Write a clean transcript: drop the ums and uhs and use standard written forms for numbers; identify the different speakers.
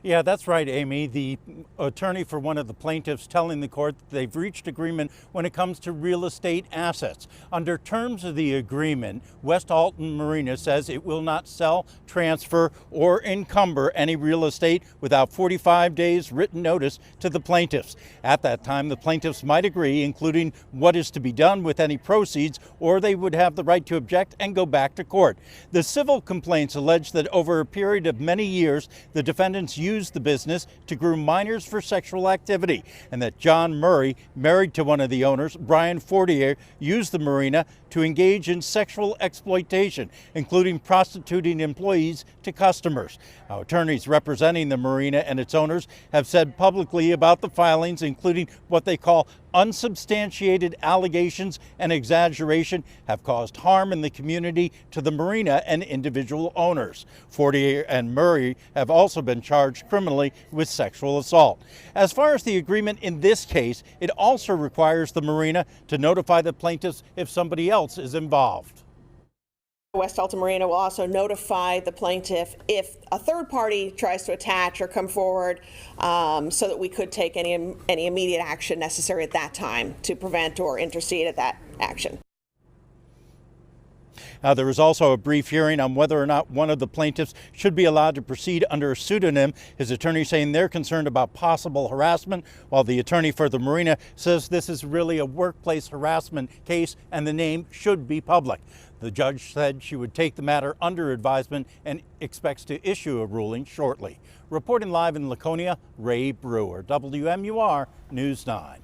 Speaker 1: Yeah, that's right, Amy. The attorney for one of the plaintiffs telling the court that they've reached agreement when it comes to real estate assets. Under terms of the agreement, West Alton Marina says it will not sell, transfer, or encumber any real estate without 45 days written notice to the plaintiffs. At that time, the plaintiffs might agree, including what is to be done with any proceeds, or they would have the right to object and go back to court. The civil complaints allege that over a period of many years, the defendants used the business to groom minors for sexual activity, and that John Murray, married to one of the owners, Brian Fortier, used the marina to engage in sexual exploitation, including prostituting employees to customers. Now, attorneys representing the marina and its owners have said publicly about the filings, including what they call unsubstantiated allegations and exaggeration, have caused harm in the community to the marina and individual owners. Fortier and Murray have also been charged criminally with sexual assault. As far as the agreement in this case, it also requires the marina to notify the plaintiffs if somebody else is involved.
Speaker 2: West Alton Marina will also notify the plaintiff if a third party tries to attach or come forward, so that we could take any immediate action necessary at that time to prevent or intercede at that action.
Speaker 1: Now, there was also a brief hearing on whether or not one of the plaintiffs should be allowed to proceed under a pseudonym. His attorney saying they're concerned about possible harassment, while the attorney for the marina says this is really a workplace harassment case and the name should be public. The judge said she would take the matter under advisement and expects to issue a ruling shortly. Reporting live in Laconia, Ray Brewer, WMUR News 9.